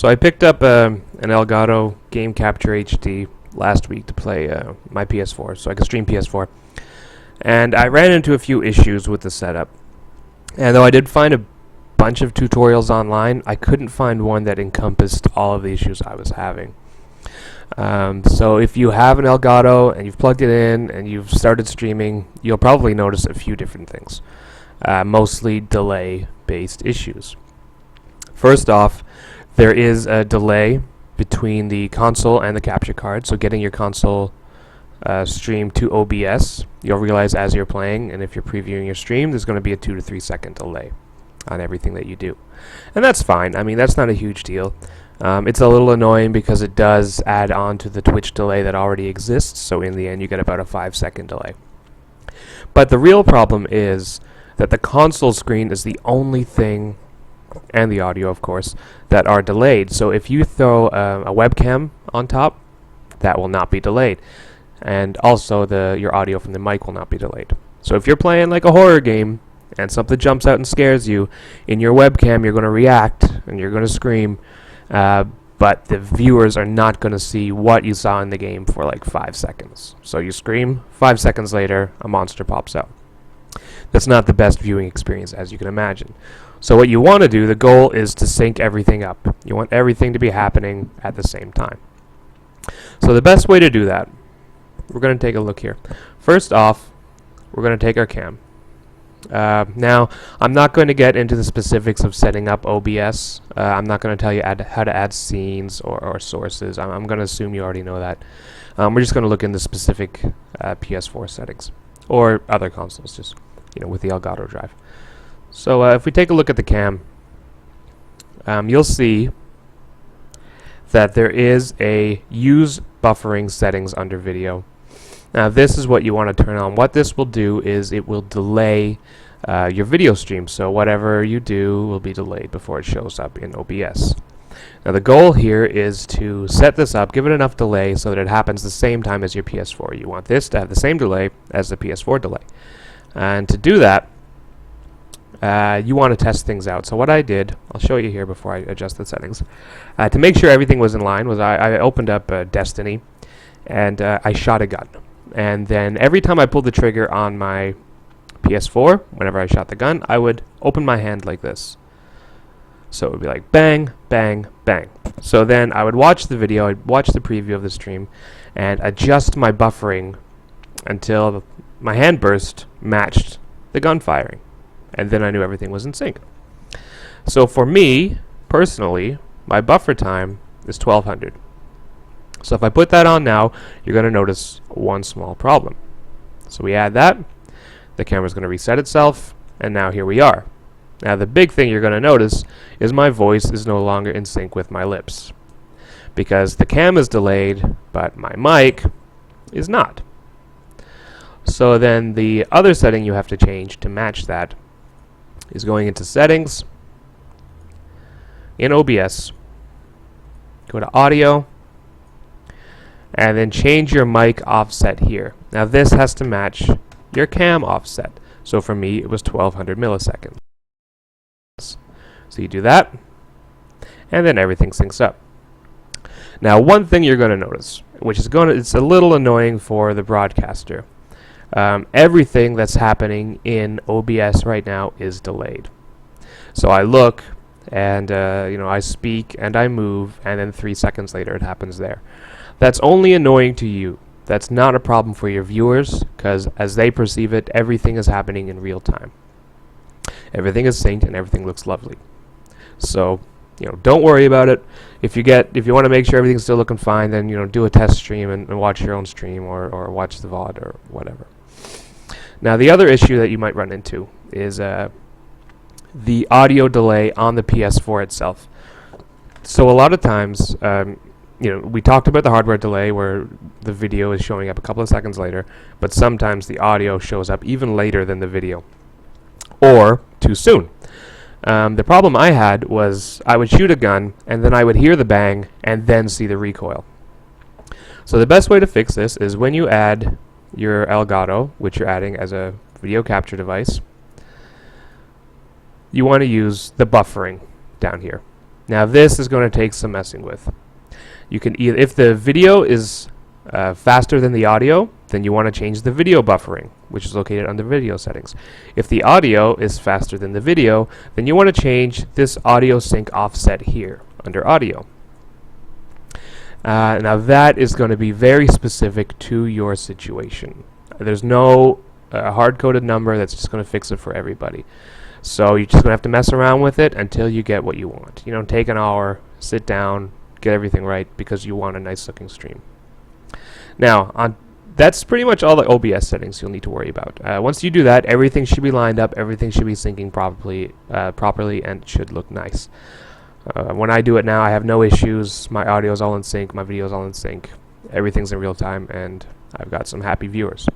So I picked up an Elgato Game Capture HD last week to play my PS4, so I can stream PS4. And I ran into a few issues with the setup. And though I did find a bunch of tutorials online, I couldn't find one that encompassed all of the issues I was having. So if you have an Elgato and you've plugged it in and you've started streaming, you'll probably notice a few different things, mostly delay-based issues. First off, there is a delay between the console and the capture card, so getting your console stream to OBS, you'll realize as you're playing, and if you're previewing your stream, there's going to be a 2 to 3 second delay on everything that you do. And that's fine. I mean, that's not a huge deal. It's a little annoying because it does add on to the Twitch delay that already exists, so in the end you get about a 5-second delay. But the real problem is that the console screen is the only thing, and the audio of course, that are delayed. So if you throw a webcam on top, that will not be delayed. And also your audio from the mic will not be delayed. So if you're playing like a horror game and something jumps out and scares you, in your webcam you're going to react and you're going to scream, but the viewers are not going to see what you saw in the game for like 5 seconds. So you scream, 5 seconds later a monster pops out. That's not the best viewing experience, as you can imagine. So what you want to do, the goal is to sync everything up. You want everything to be happening at the same time. So the best way to do that, we're going to take a look here. First off, we're going to take our cam. Now, I'm not going to get into the specifics of setting up OBS. I'm not going to tell you how to add scenes or sources. I'm going to assume you already know that. We're just going to look into specific PS4 settings or other consoles, just with the Elgato drive. So if we take a look at the cam, you'll see that there is a use buffering settings under video. Now this is what you want to turn on. What this will do is it will delay your video stream, so whatever you do will be delayed before it shows up in OBS. Now the goal here is to set this up, give it enough delay so that it happens the same time as your PS4. You want this to have the same delay as the PS4 delay. And to do that, you want to test things out. So what I did, I'll show you here before I adjust the settings. To make sure everything was in line, I opened up Destiny and I shot a gun. And then every time I pulled the trigger on my PS4, whenever I shot the gun, I would open my hand like this. So it would be like bang, bang, bang. So then I would watch the video, I'd watch the preview of the stream, and adjust my buffering until my hand burst matched the gun firing. And then I knew everything was in sync. So for me, personally, my buffer time is 1200. So if I put that on now, you're going to notice one small problem. So we add that, the camera's going to reset itself, and now here we are. Now the big thing you're going to notice is my voice is no longer in sync with my lips, because the cam is delayed, but my mic is not. So then the other setting you have to change to match that is going into settings, in OBS, go to audio, and then change your mic offset here. Now this has to match your cam offset. So for me it was 1200 milliseconds. So you do that, and then everything syncs up. Now one thing you're going to notice, which is it's a little annoying for the broadcaster. Everything that's happening in OBS right now is delayed. So I look and I speak and I move, and then 3 seconds later it happens there. That's only annoying to you. That's not a problem for your viewers, because as they perceive it, everything is happening in real time. Everything is synced and everything looks lovely. So don't worry about it. If you want to make sure everything's still looking fine, then do a test stream and watch your own stream or watch the VOD or whatever. Now the other issue that you might run into is the audio delay on the PS4 itself. So a lot of times, we talked about the hardware delay where the video is showing up a couple of seconds later, but sometimes the audio shows up even later than the video, or too soon. The problem I had was I would shoot a gun and then I would hear the bang and then see the recoil. So the best way to fix this is when you add your Elgato, which you're adding as a video capture device, you want to use the buffering down here. Now this is going to take some messing with. You can either, if the video is faster than the audio, then you want to change the video buffering, which is located under video settings. If the audio is faster than the video, then you want to change this audio sync offset here under audio. Now that is going to be very specific to your situation. There's no hard-coded number that's just going to fix it for everybody. So you're just going to have to mess around with it until you get what you want. You know, take an hour, sit down, get everything right because you want a nice-looking stream. Now, that's pretty much all the OBS settings you'll need to worry about. Once you do that, everything should be lined up, everything should be syncing properly, and it should look nice. When I do it now, I have no issues. My audio is all in sync, my video is all in sync, everything's in real time, and I've got some happy viewers.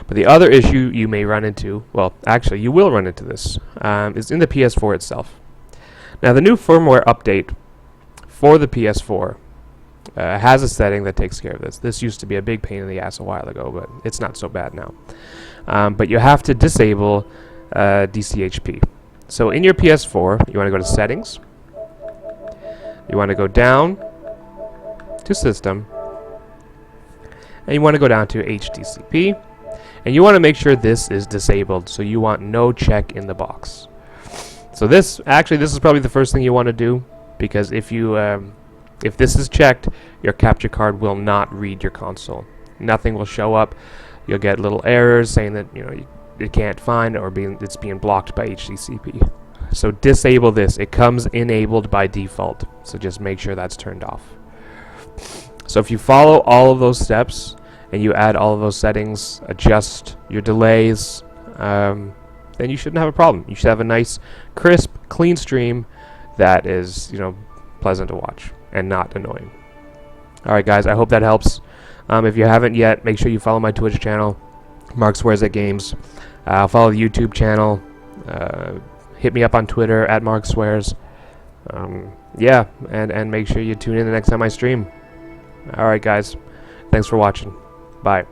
But the other issue you may run into, well, actually, you will run into this, is in the PS4 itself. Now, the new firmware update for the PS4 has a setting that takes care of this. This used to be a big pain in the ass a while ago, but it's not so bad now. But you have to disable DCHP. So in your PS4, you want to go to Settings. You want to go down to System. And you want to go down to HDCP. And you want to make sure this is disabled. So you want no check in the box. So this is probably the first thing you want to do, because if this is checked, your capture card will not read your console. Nothing will show up. You'll get little errors saying that it can't find or it's being blocked by HDCP. So disable this. It comes enabled by default. So just make sure that's turned off. So if you follow all of those steps and you add all of those settings, adjust your delays, then you shouldn't have a problem. You should have a nice, crisp, clean stream that is, pleasant to watch and not annoying. Alright guys, I hope that helps. If you haven't yet, make sure you follow my Twitch channel, Mark Swears at Games. Follow the YouTube channel. Hit me up on Twitter at Mark Swears. Yeah, and make sure you tune in the next time I stream. Alright guys, thanks for watching. Bye.